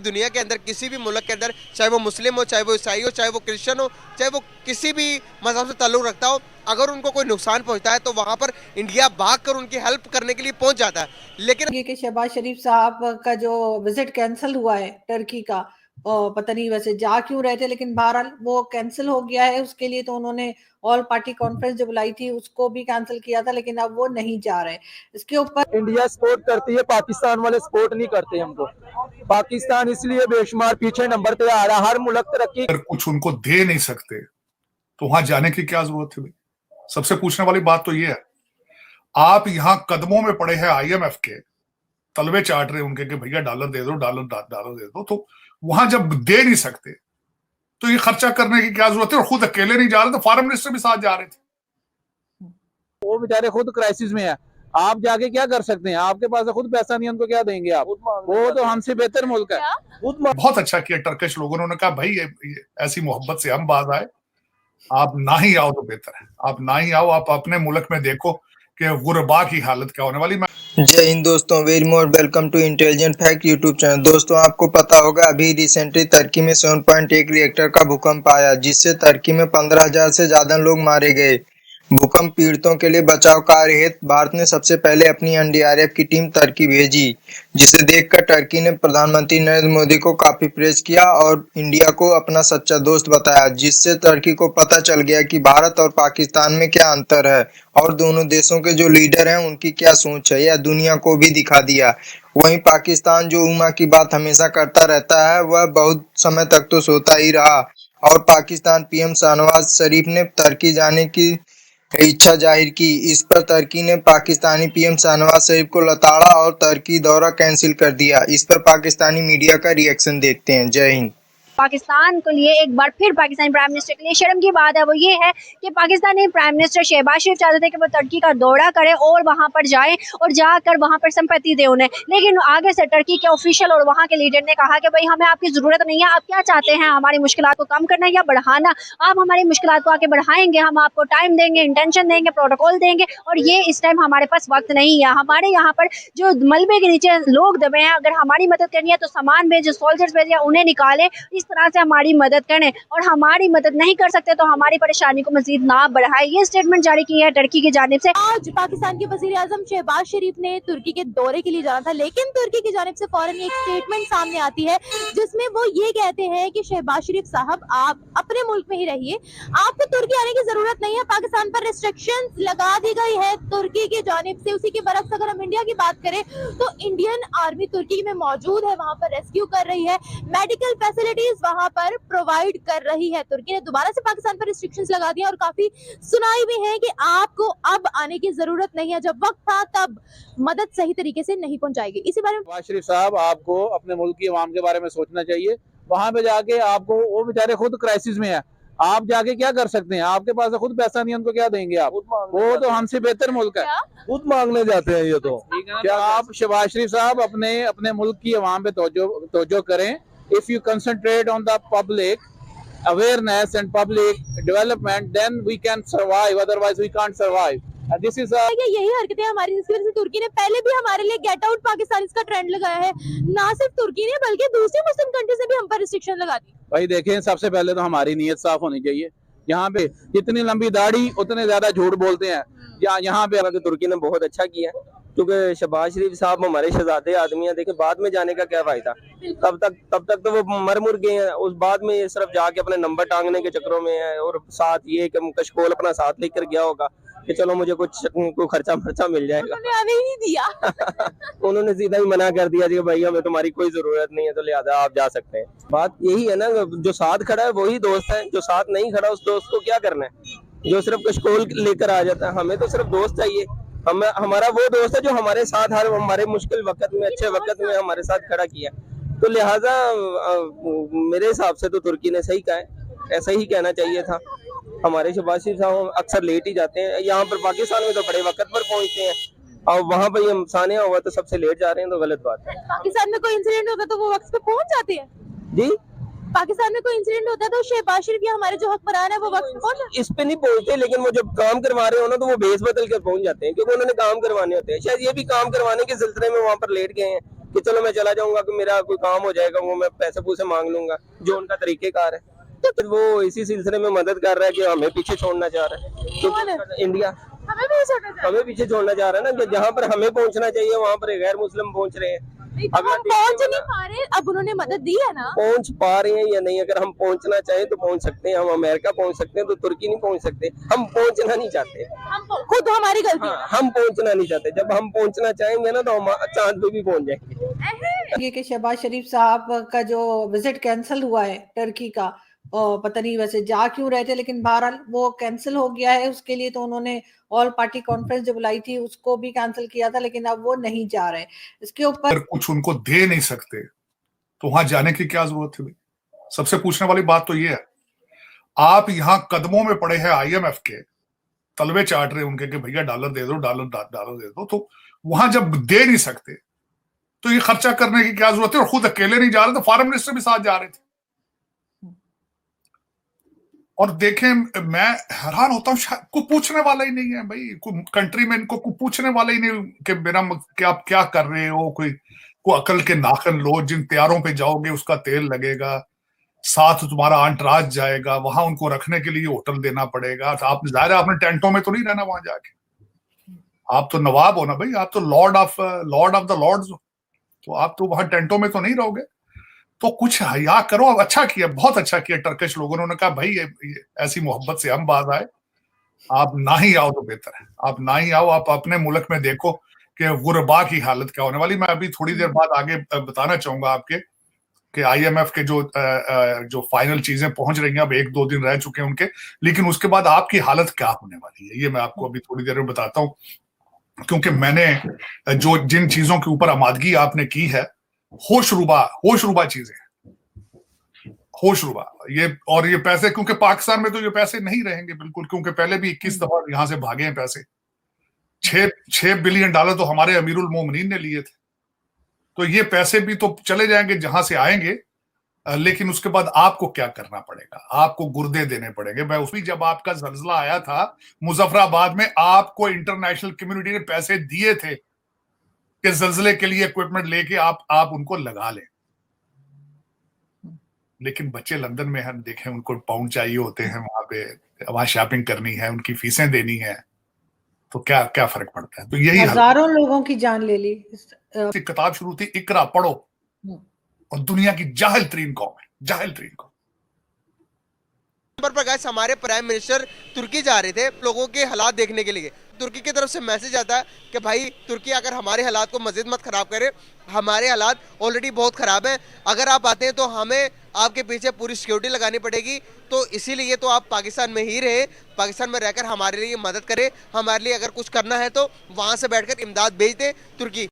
दुनिया के अंदर, किसी भी मुल्क के अंदर, चाहे वो मुस्लिम हो, चाहे वो ईसाई हो, चाहे वो क्रिश्चियन हो, चाहे वो किसी भी मजहब से ताल्लुक रखता हो, अगर उनको कोई नुकसान पहुंचता है तो वहां पर इंडिया भागकर उनकी हेल्प करने के लिए पहुंच जाता है। लेकिन ये कि शहबाज शरीफ साहब का जो विजिट कैंसिल हुआ है टर्की का, पता नहीं वैसे जा क्यों रहे थे, लेकिन बहरहाल वो कैंसिल हो गया है। उसके लिए तो उन्होंने ऑल पार्टी कॉन्फ्रेंस जो बुलाई थी उसको भी कैंसिल किया था, लेकिन अब वो नहीं जा रहे। इसके ऊपर इंडिया सपोर्ट करती है, पाकिस्तान वाले सपोर्ट नहीं करते हमको। पाकिस्तान इसलिए बेशुमार पीछे नंबर पे आ रहा है, हर मुल्क तरक्की। अगर कुछ उनको दे नहीं सकते तो वहां जाने की क्या जरूरत है भाई? सबसे पूछने वाली बात तो ये है, आप यहां कदमों में पड़े हैं आईएमएफ के, तलवे चाट रहे उनके कि भैया डॉलर दे दो, डॉलर दे दो, तो वहां जब दे नहीं सकते तो ये खर्चा करने की क्या जरूरत है? और खुद अकेले नहीं जा रहे, तो फॉरेन मिनिस्टर भी साथ जा रहे थे। वो बेचारे खुद क्राइसिस में है, आप जाके क्या कर सकते हैं? आपके पास खुद पैसा नहीं है, उनको क्या देंगे आप? वो तो हमसे बेहतर मुल्क है। बहुत अच्छा किया टर्किश लोगों ने, कहा भाई ये ऐसी मोहब्बत से हम बात आए, आप ना ही आओ तो बेहतर है, आप ना ही आओ, आप अपने मुल्क में देखो कि गुरबा की हालत क्या होने वाली। जय हिंद दोस्तों, very more welcome to intelligent fact YouTube channel. दोस्तों आपको पता होगा अभी रिसेंटली टर्की में 7.1 रिएक्टर का भूकंप आया, जिससे टर्की में 15,000 से ज्यादा लोग मारे गए। भूकंप पीड़ितों के लिए बचाव कार्य हेतु भारत ने सबसे पहले अपनी एनडीआरएफ की टीम टर्की भेजी, जिसे देखकर टर्की ने प्रधानमंत्री नरेंद्र मोदी को काफी प्रेज किया और इंडिया को अपना सच्चा दोस्त बताया, जिससे टर्की को पता चल गया कि भारत और पाकिस्तान में क्या अंतर है और दोनों देशों के जो लीडर हैं उनकी क्या सोच है, यह दुनिया को भी दिखा दिया। वहीं पाकिस्तान जो उमा की बात हमेशा करता रहता है, वह बहुत समय तक तो सोता ही रहा और पाकिस्तान पीएम शहनवाज शरीफ ने टर्की जाने की इच्छा जाहिर की। इस पर टर्की ने पाकिस्तानी पीएम शहनवाज शरीफ को लताड़ा और टर्की दौरा कैंसिल कर दिया। इस पर पाकिस्तानी मीडिया का रिएक्शन देखते हैं। जय हिंद। पाकिस्तान को लिए एक बार फिर पाकिस्तानी प्राइम मिनिस्टर के लिए शर्म की बात है वो ये है कि पाकिस्तानी प्राइम मिनिस्टर शहबाज शरीफ चाहते थे कि वो टर्की का दौरा करे और वहां पर जाए और जाकर वहां पर संपत्ति दे उन्हें, लेकिन आगे से टर्की के ऑफिशियल और वहां के लीडर ने कहा कि भाई हमें आपकी जरूरत नहीं है, आप क्या चाहते हैं, हमारी मुश्किलात को कम करना या बढ़ाना? आप हमारी मुश्किलात को आके बढ़ाएंगे, हम आपको टाइम देंगे, इंटेंशन देंगे, प्रोटोकॉल देंगे, और ये इस टाइम हमारे पास वक्त नहीं है। हमारे यहाँ पर जो मलबे के नीचे लोग दबे हैं, अगर हमारी मदद करनी है तो सामान भेजे, सोल्जर्स भेजे, उन्हें निकाले, इस तरह से हमारी मदद करें, और हमारी मदद नहीं कर सकते तो हमारी परेशानी को मजीद ना बढ़ाए। ये स्टेटमेंट जारी की है टर्की की जानिब से। आज पाकिस्तान के वजीर आजम शहबाज शरीफ ने तुर्की के दौरे के लिए जाना था, लेकिन तुर्की की जानिब से फौरन एक स्टेटमेंट सामने आती है जिसमें वो ये कहते हैं कि शहबाज शरीफ साहब आप अपने मुल्क में ही रहिए, आपको तुर्की आने की जरूरत नहीं है। पाकिस्तान पर रिस्ट्रिक्शंस लगा दी गई है तुर्की की जानिब से। उसी के बरक्स अगर हम इंडिया की बात करें तो इंडियन आर्मी तुर्की में मौजूद है, वहां पर रेस्क्यू कर रही है, मेडिकल फैसिलिटीज वहां पर प्रोवाइड कर रही है। तुर्की ने दोबारा से पाकिस्तान पर रिस्ट्रिक्शंस लगा दिया और काफी सुनाई भी है कि आपको अब आने की जरूरत नहीं है, जब वक्त था तब मदद सही तरीके से नहीं पहुंचाएगी। इसी बारे में शहबाज शरीफ साहब, आपको अपने मुल्क की आवाम के बारे में सोचना चाहिए। वहां पे जाके आपको, वो बेचारे खुद क्राइसिस में है, आप जाके क्या कर सकते हैं? आपके पास खुद पैसा नहीं है, उनको क्या देंगे आप? वो तो हमसे बेहतर मुल्क है, खुद मांगने जाते हैं। ये तो क्या आप शहबाज शरीफ साहब अपने मुल्क की आवाम पे तवज्जो करें। If you concentrate on the public awareness and public development, then we can survive. Otherwise, we can't survive. And this is यही हरकतें हमारी, जिसकी वजह से तुर्की ने पहले भी हमारे लिए गेट आउट पाकिस्तान इसका ट्रेंड लगाया है। ना सिर्फ तुर्की ने बल्कि दूसरी मुस्लिम कंट्रीज ने भी हम पर रिस्ट्रिक्शन लगा दी। भाई देखें, सबसे पहले तो हमारी नीयत साफ होनी चाहिए। यहाँ पे जितनी लंबी दाढ़ी उतने ज्यादा झूठ बोलते हैं। यहाँ पे तुर्की ने बहुत अच्छा किया, क्योंकि शहबाज शरीफ साहब हमारे शहजादे आदमी हैं। देखिए बाद में जाने का क्या फायदा, तब तक तो वो मर गए हैं। उस बाद में ये सिर्फ जाके अपने नंबर टांगने के चक्करों में है, और साथ ये कि कशकोल अपना साथ लेकर गया होगा कि चलो मुझे कुछ खर्चा मिल जाएगा। उन्होंने नहीं दिया उन्होंने सीधा ही मना कर दिया कि भाई हमें तुम्हारी कोई जरूरत नहीं है, तो लिहाजा आप जा सकते हैं। बात यही है ना, जो साथ खड़ा है वही दोस्त है, जो साथ नहीं खड़ा उस दोस्त को क्या करना है, जो सिर्फ कशकोल लेकर आ जाता है। हमें तो सिर्फ दोस्त चाहिए, हमारा वो दोस्त है जो हमारे साथ हर हमारे मुश्किल वक्त में, अच्छे वक्त में हमारे साथ खड़ा किया। तो लिहाजा मेरे हिसाब से तो तुर्की ने सही कहा है, ऐसा ही कहना चाहिए था। हमारे शहबाज शरीफ साहब अक्सर लेट ही जाते हैं, यहाँ पर पाकिस्तान में तो बड़े वक्त पर पहुंचते हैं, और वहाँ पर ये सानिया हुआ तो सबसे लेट जा रहे हैं, तो गलत बात है। पाकिस्तान में कोई इंसिडेंट होता तो वो वक्त पे पहुंच जाते हैं जी। पाकिस्तान में कोई इंसिडेंट होता है तो शहबाज शरीफ या हमारे जो हुक्मरान है वो वक्त पे पहुंच, इस पे नहीं पहुंचते, लेकिन वो जब काम करवा रहे हो ना तो वो भेस बदल कर पहुंच जाते हैं, क्योंकि उन्होंने काम करवाने होते हैं। शायद ये भी काम करवाने के सिलसिले में वहाँ पर लेट गए हैं, कि चलो मैं चला जाऊंगा कि मेरा कोई काम हो जाएगा, वो मैं पैसे पूसे मांग लूंगा, जो उनका तरीकेकार है। तो फिर वो इसी सिलसिले में मदद कर रहा है कि हमें पीछे छोड़ना चाह रहा है। तो इंडिया हमें पीछे छोड़ना चाह रहा है ना, कि जहाँ पर हमें पहुंचना चाहिए वहाँ पर गैर मुस्लिम पहुंच रहे हैं। अब हम पहुंच नहीं पा रहे, अब उन्होंने मदद दी है ना, पहुंच पा रहे हैं या नहीं, अगर हम पहुंचना चाहें तो पहुंच सकते हैं। हम अमेरिका पहुंच सकते हैं तो तुर्की नहीं पहुंच सकते। हम पहुंचना नहीं चाहते, हम खुद हमारी गलती है। हम पहुंचना नहीं चाहते। जब हम पहुंचना चाहेंगे ना तो हम चांद पे भी पहुंच जाएंगे। ये कि शहबाज शरीफ साहब का जो विजिट कैंसिल हुआ है टर्की का, पता नहीं वैसे जा क्यों रहे थे, लेकिन बहरहाल वो कैंसिल हो गया है। उसके लिए तो उन्होंने ऑल पार्टी कॉन्फ्रेंस जो बुलाई थी उसको भी कैंसिल किया था, लेकिन अब वो नहीं जा रहे। इसके ऊपर कुछ उनको दे नहीं सकते तो वहां जाने की क्या जरूरत है भाई? सबसे पूछने वाली बात तो ये है, आप यहां कदमों में पड़े हैं IMF के, तलवे चाट रहे उनके कि भैया डॉलर दे दो, डॉलर दे दो। तो वहां जब दे नहीं सकते तो ये खर्चा करने की क्या जरूरत है? और खुद अकेले नहीं जा रहे थे, फॉरेन मिनिस्टर भी साथ जा रहे थे। और देखें, मैं हैरान होता हूं, को पूछने वाला ही नहीं है भाई, कंट्री में इनको को पूछने वाला ही नहीं कि मेरा कि आप क्या कर रहे हो। कोई अकल के नाखन लो, जिन तैयारों पे जाओगे उसका तेल लगेगा, साथ तुम्हारा अंतराज जाएगा, वहां उनको रखने के लिए होटल देना पड़ेगा। तो आप जाहिर है आपने टेंटों में तो नहीं रहना वहां जाके, आप तो नवाब हो ना भाई, आप तो लॉर्ड ऑफ द लॉर्ड्स हो, तो आप तो वहां टेंटों में तो नहीं रहोगे। तो कुछ हया करो। अच्छा किया, बहुत अच्छा किया टर्किश लोगों ने कहा भाई ये ऐसी मोहब्बत से हम बात आए, आप ना ही आओ तो बेहतर है, आप ना ही आओ। आप अपने मुल्क में देखो कि गुरबा की हालत क्या होने वाली। मैं अभी थोड़ी देर बाद आगे बताना चाहूंगा आपके कि IMF के जो फाइनल चीजें पहुंच रही हैं, अब 1-2 दिन रह चुके हैं उनके, लेकिन उसके बाद आपकी हालत क्या होने वाली है ये मैं आपको अभी थोड़ी देर में बताता हूं। क्योंकि मैंने जिन चीजों के ऊपर आमादगी आपने की है, होशरुबा चीजें, होशरुबा ये पैसे, क्योंकि पाकिस्तान में तो ये पैसे नहीं रहेंगे बिल्कुल, क्योंकि पहले भी 21 दफा यहां से भागे हैं पैसे। 6 बिलियन डॉलर तो हमारे अमीरुल मोमिनीन ने लिए थे, तो ये पैसे भी तो चले जाएंगे जहां से आएंगे। लेकिन उसके बाद आपको क्या करना पड़ेगा? आपको गुर्दे देने पड़ेंगे। मैं उसमें जब आपका जल्जला आया था मुजफ्फराबाद में, आपको इंटरनेशनल कम्युनिटी ने पैसे दिए थे कि जल्जले के लिए इक्विपमेंट लेके आप उनको लगा लें। लेकिन बच्चे लंदन में हैं, देखें उनको पाउंड चाहिए होते हैं, वहां शॉपिंग करनी है, उनकी फीसें देनी है, तो क्या फर्क पड़ता है? तो यही हजारों लोगों की जान ले ली। किताब शुरू थी, इकरा पढ़ो, और दुनिया की जाहिल तरीन कौम है, जाहिल तरीन कौम। नंबर पर गाइस हमारे प्राइम मिनिस्टर तुर्की जा रहे थे लोगों के हालात देखने के लिए। तुर्की की तरफ से मैसेज आता है कि भाई तुर्की अगर हमारे हालात को मजीद मत खराब करे, हमारे हालात ऑलरेडी बहुत खराब हैं, अगर आप आते हैं तो हमें आपके पीछे पूरी सिक्योरिटी लगानी पड़ेगी, तो इसीलिए तो आप पाकिस्तान में ही रहे, पाकिस्तान में रहकर हमारे लिए मदद करें, हमारे लिए अगर कुछ करना है तो वहाँ से बैठकर इमदाद भेज दे तुर्की।